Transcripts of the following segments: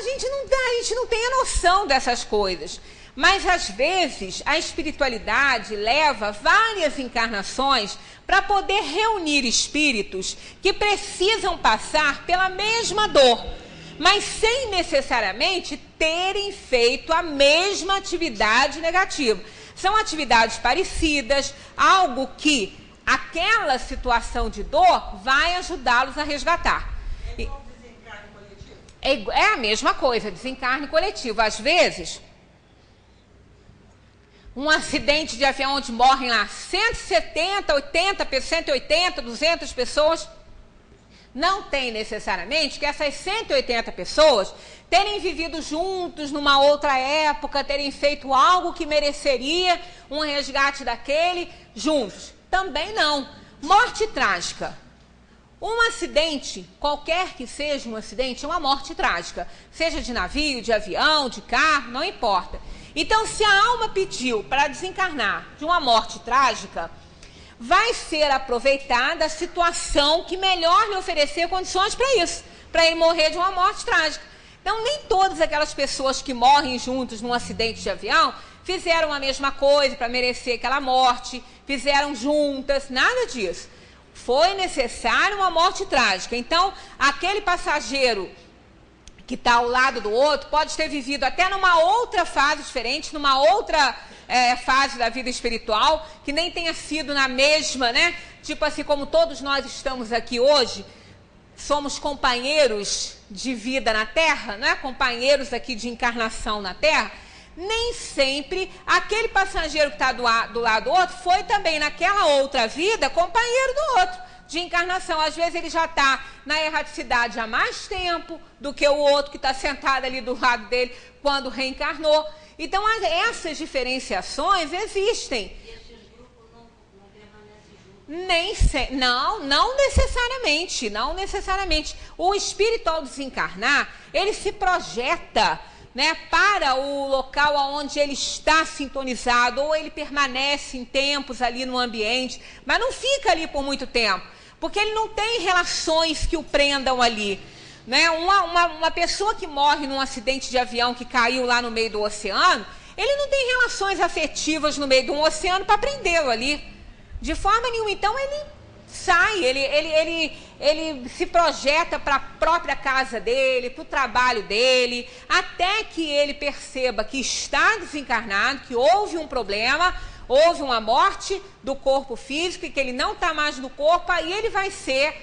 a gente não tem a noção dessas coisas. Mas, às vezes, a espiritualidade leva várias encarnações para poder reunir espíritos que precisam passar pela mesma dor, mas sem necessariamente terem feito a mesma atividade negativa. São atividades parecidas, algo que aquela situação de dor vai ajudá-los a resgatar. É igual desencarne coletivo? É a mesma coisa, desencarne coletivo. Às vezes, um acidente de avião onde morrem lá 170, 80, 180, 200 pessoas, não tem necessariamente que essas 180 pessoas terem vivido juntos numa outra época, terem feito algo que mereceria um resgate daquele juntos. Também não. Morte trágica. Um acidente, qualquer que seja um acidente, é uma morte trágica. Seja de navio, de avião, de carro, não importa. Então, se a alma pediu para desencarnar de uma morte trágica, vai ser aproveitada a situação que melhor lhe oferecer condições para isso, para ele morrer de uma morte trágica. Então, nem todas aquelas pessoas que morrem juntos num acidente de avião fizeram a mesma coisa para merecer aquela morte, fizeram juntas, nada disso. Foi necessário uma morte trágica. Então, aquele passageiro que está ao lado do outro pode ter vivido até numa outra fase diferente, numa outra fase da vida espiritual, que nem tenha sido na mesma, né? Tipo assim, como todos nós estamos aqui hoje, somos companheiros de vida na Terra, não é? Companheiros aqui de encarnação na Terra. Nem sempre aquele passageiro que está do lado do outro foi também naquela outra vida companheiro do outro de encarnação. Às vezes ele já está na erraticidade há mais tempo do que o outro que está sentado ali do lado dele quando reencarnou. Então, essas diferenciações existem. E esses grupos não permanecem juntos? Não necessariamente, não necessariamente. O espírito, ao desencarnar, ele se projeta, né, para o local onde ele está sintonizado, ou ele permanece em tempos ali no ambiente, mas não fica ali por muito tempo, porque ele não tem relações que o prendam ali. Né? Uma pessoa que morre num acidente de avião que caiu lá no meio do oceano, ele não tem relações afetivas no meio de um oceano para prendê-lo ali. De forma nenhuma. Então ele sai, ele se projeta para a própria casa dele, para o trabalho dele, até que ele perceba que está desencarnado, que houve um problema, houve uma morte do corpo físico e que ele não está mais no corpo, aí ele vai ser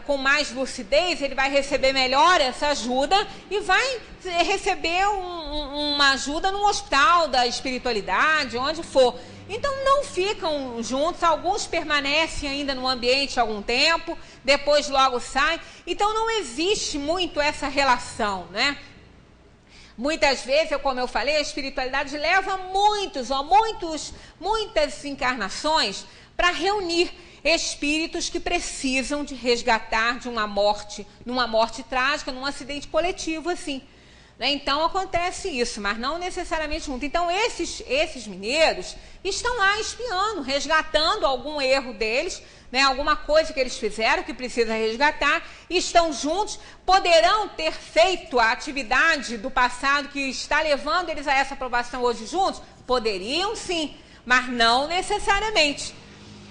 com mais lucidez, ele vai receber melhor essa ajuda e vai receber uma ajuda no hospital da espiritualidade, onde for. Então não ficam juntos, alguns permanecem ainda no ambiente algum tempo, depois logo saem. Então não existe muito essa relação, né? Muitas vezes, como eu falei, a espiritualidade leva muitas encarnações para reunir espíritos que precisam de resgatar de uma morte, numa morte trágica, num acidente coletivo assim. Então acontece isso, mas não necessariamente junto. Então esses mineiros estão lá espiando, resgatando algum erro deles, né, alguma coisa que eles fizeram que precisa resgatar, estão juntos, poderão ter feito a atividade do passado que está levando eles a essa aprovação hoje juntos? Poderiam sim, mas não necessariamente.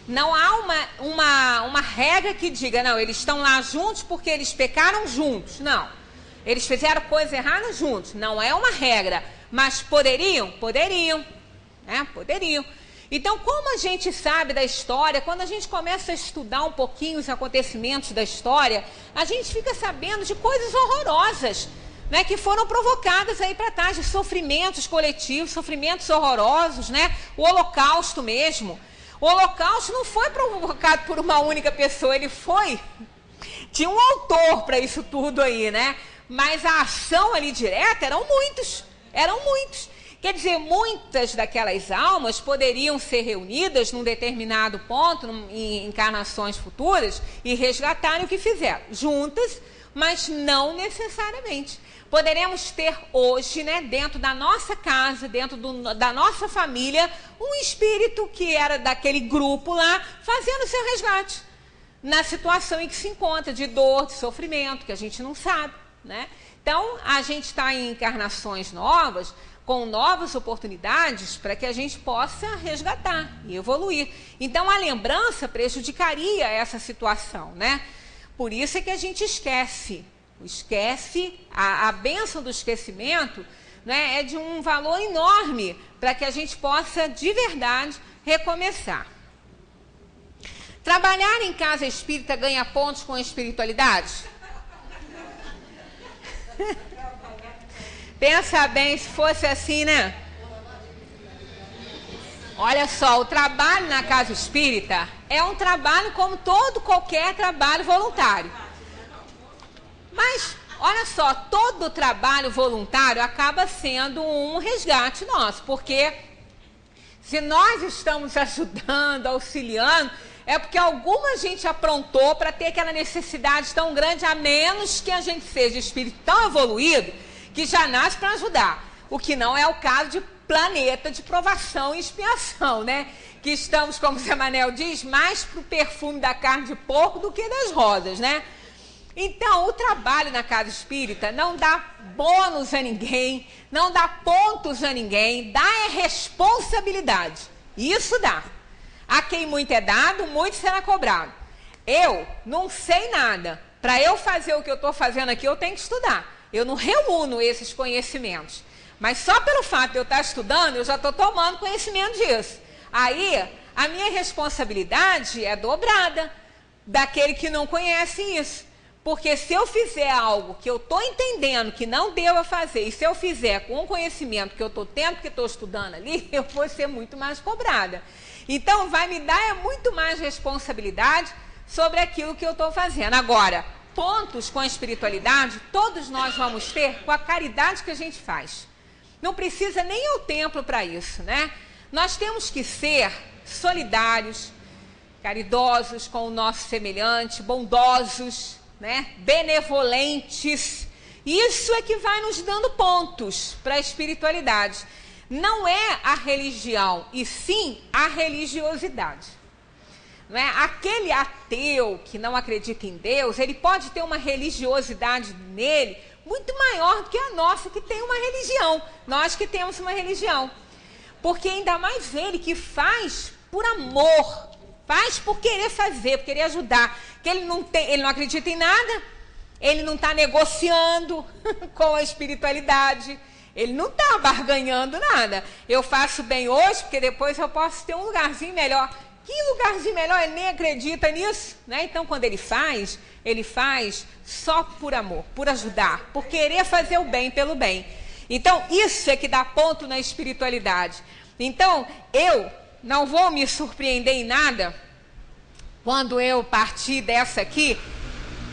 Não há uma regra que diga, não, eles estão lá juntos porque eles pecaram juntos. Não. Eles fizeram coisa errada juntos. Não é uma regra. Mas poderiam? Poderiam. Né? Poderiam. Então, como a gente sabe da história, quando a gente começa a estudar um pouquinho os acontecimentos da história, a gente fica sabendo de coisas horrorosas, né, que foram provocadas aí para trás, de sofrimentos coletivos, sofrimentos horrorosos, né? O Holocausto mesmo. O Holocausto não foi provocado por uma única pessoa, ele foi... Tinha um autor para isso tudo aí, né? Mas a ação ali direta eram muitos. Quer dizer, muitas daquelas almas poderiam ser reunidas num determinado ponto, em encarnações futuras, e resgatarem o que fizeram. Juntas, mas não necessariamente. Poderemos ter hoje, né, dentro da nossa casa, dentro da nossa família, um espírito que era daquele grupo lá, fazendo seu resgate. Na situação em que se encontra, de dor, de sofrimento, que a gente não sabe. né? Então, a gente está em encarnações novas, com novas oportunidades para que a gente possa resgatar e evoluir. Então, a lembrança prejudicaria essa situação, né? Por isso é que a gente esquece. A bênção do esquecimento, né, é de um valor enorme para que a gente possa, de verdade, recomeçar. Trabalhar em casa espírita ganha pontos com a espiritualidade? Pensa bem, se fosse assim, né? Olha só, o trabalho na casa espírita é um trabalho como qualquer trabalho voluntário. Mas, olha só, todo trabalho voluntário acaba sendo um resgate nosso, porque se nós estamos ajudando, auxiliando, é porque alguma gente aprontou para ter aquela necessidade tão grande, a menos que a gente seja espírito tão evoluído que já nasce para ajudar. O que não é o caso de planeta de provação e expiação, né? Que estamos, como o Zé Manel diz, mais para o perfume da carne de porco do que das rosas, né? Então, o trabalho na casa espírita não dá bônus a ninguém, não dá pontos a ninguém, dá responsabilidade. Isso dá. A quem muito é dado, muito será cobrado. Eu não sei nada. Para eu fazer o que eu estou fazendo aqui, eu tenho que estudar. Eu não reúno esses conhecimentos. Mas só pelo fato de eu estar estudando, eu já estou tomando conhecimento disso. Aí, a minha responsabilidade é dobrada daquele que não conhece isso. Porque se eu fizer algo que eu estou entendendo que não devo fazer, e se eu fizer com o conhecimento que eu estou tendo, que estou estudando ali, eu vou ser muito mais cobrada. Então, vai me dar muito mais responsabilidade sobre aquilo que eu estou fazendo. Agora, pontos com a espiritualidade, todos nós vamos ter com a caridade que a gente faz. Não precisa nem ir ao templo para isso, né? Nós temos que ser solidários, caridosos com o nosso semelhante, bondosos, né? Benevolentes. Isso é que vai nos dando pontos para a espiritualidade. Não é a religião, e sim a religiosidade. Não é? Aquele ateu que não acredita em Deus, ele pode ter uma religiosidade nele muito maior do que a nossa, que tem uma religião. Nós que temos uma religião. Porque ainda mais ele que faz por amor, faz por querer fazer, por querer ajudar. Que ele não acredita em nada, ele não está negociando com a espiritualidade, ele não está barganhando nada. Eu faço bem hoje, porque depois eu posso ter um lugarzinho melhor. Que lugarzinho melhor? Ele nem acredita nisso, né? Então, quando ele faz só por amor, por ajudar, por querer fazer o bem pelo bem. Então, isso é que dá ponto na espiritualidade. Então, eu não vou me surpreender em nada quando eu partir dessa aqui.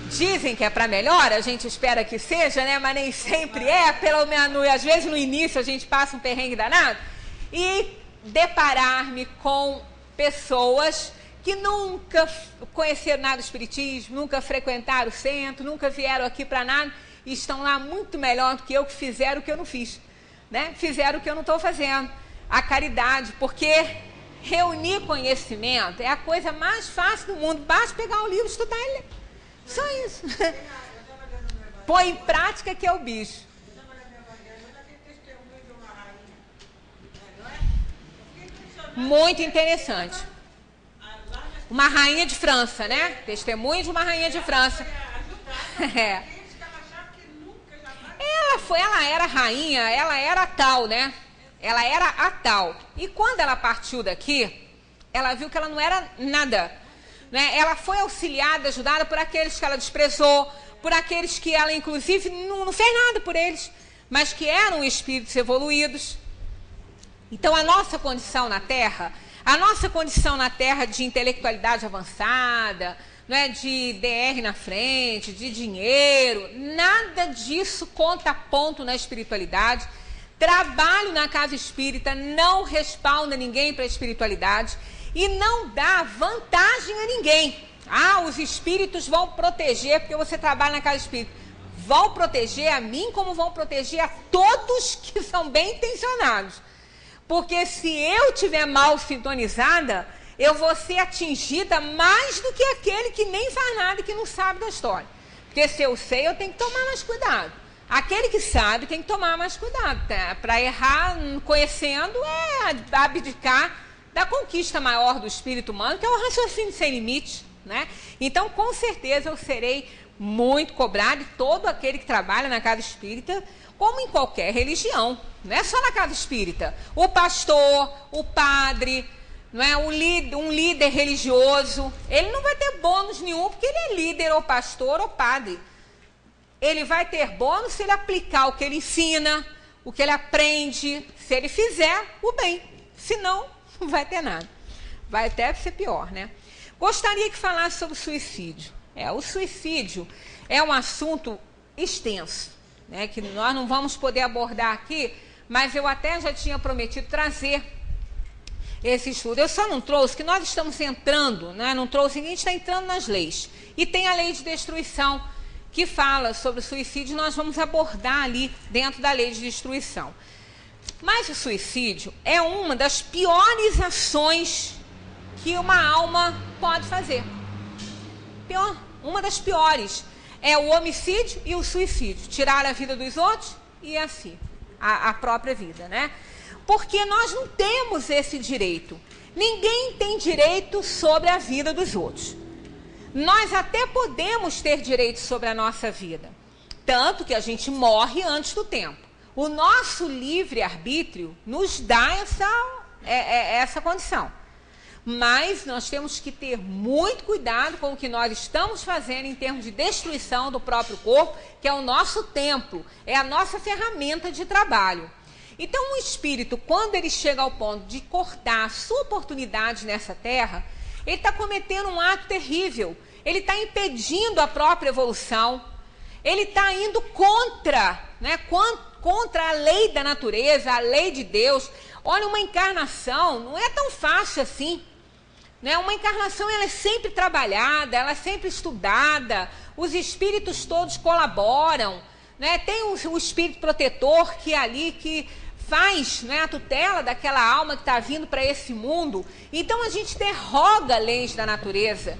Dizem que é para melhor, a gente espera que seja, né? Mas nem sempre é. Pelo menos, às vezes no início a gente passa um perrengue danado. E deparar-me com pessoas que nunca conheceram nada do espiritismo, nunca frequentaram o centro, nunca vieram aqui para nada, e estão lá muito melhor do que eu, que fizeram o que eu não fiz, né? Fizeram o que eu não estou fazendo. A caridade, porque reunir conhecimento é a coisa mais fácil do mundo. Basta pegar um livro e estudar ele. Só isso. Põe em prática que é o bicho. Muito interessante. Uma rainha de França, né? Testemunho de uma rainha de França. É. Ela era rainha, ela era a tal, né? Ela era a tal. E quando ela partiu daqui, ela viu que ela não era nada, né? Ela foi auxiliada, ajudada por aqueles que ela desprezou, por aqueles que ela, inclusive, não fez nada por eles, mas que eram espíritos evoluídos. Então, a nossa condição na Terra de intelectualidade avançada, né, de DR na frente, de dinheiro, nada disso conta ponto na espiritualidade. Trabalho na casa espírita não respalda ninguém para a espiritualidade e não dá vantagem a ninguém. Ah, os espíritos vão proteger porque você trabalha na casa espírita. Vão proteger a mim como vão proteger a todos que são bem intencionados. Porque se eu estiver mal sintonizada, eu vou ser atingida mais do que aquele que nem faz nada e que não sabe da história. Porque se eu sei, eu tenho que tomar mais cuidado. Aquele que sabe tem que tomar mais cuidado. Tá? Para errar conhecendo é abdicar da conquista maior do espírito humano, que é o raciocínio sem limite, né? Então, com certeza, eu serei muito cobrado, e todo aquele que trabalha na casa espírita, como em qualquer religião, não é só na casa espírita. O pastor, o padre, não é? Um líder religioso, ele não vai ter bônus nenhum, porque ele é líder, ou pastor, ou padre. Ele vai ter bônus se ele aplicar o que ele ensina, o que ele aprende, se ele fizer o bem. Senão, não vai ter nada. Vai até ser pior, né? Gostaria que falasse sobre o suicídio. O suicídio é um assunto extenso, né, que nós não vamos poder abordar aqui, mas eu até já tinha prometido trazer esse estudo. Eu só não trouxe, que nós estamos entrando, né, não trouxe, a gente está entrando nas leis. E tem a lei de destruição, que fala sobre o suicídio, nós vamos abordar ali dentro da lei de destruição. Mas o suicídio é uma das piores ações que uma alma pode fazer. Pior, uma das piores é o homicídio e o suicídio. Tirar a vida dos outros e assim, a própria vida, né? Porque nós não temos esse direito. Ninguém tem direito sobre a vida dos outros. Nós até podemos ter direito sobre a nossa vida, tanto que a gente morre antes do tempo. O nosso livre-arbítrio nos dá essa condição. Mas nós temos que ter muito cuidado com o que nós estamos fazendo em termos de destruição do próprio corpo, que é o nosso templo, é a nossa ferramenta de trabalho. Então, o espírito, quando ele chega ao ponto de cortar a sua oportunidade nessa terra, ele está cometendo um ato terrível. Ele está impedindo a própria evolução. Ele está indo contra, né, contra a lei da natureza, a lei de Deus. Olha, uma encarnação não é tão fácil assim. Né? Uma encarnação ela é sempre trabalhada, ela é sempre estudada, os espíritos todos colaboram, né? Tem o espírito protetor que é ali que faz, né, a tutela daquela alma que está vindo para esse mundo. Então a gente derroga leis da natureza.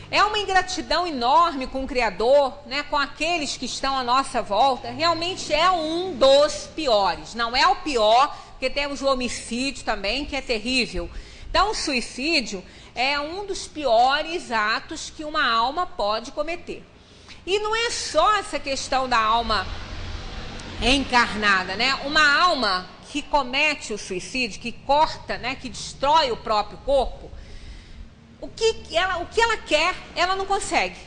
É uma ingratidão enorme com o Criador, né, com aqueles que estão à nossa volta. Realmente é um dos piores. Não é o pior, porque temos o homicídio também, que é terrível. Então o suicídio é um dos piores atos que uma alma pode cometer. E não é só essa questão da alma encarnada, né? Uma alma que comete o suicídio, que corta, né, que destrói o próprio corpo, o que ela quer, ela não consegue.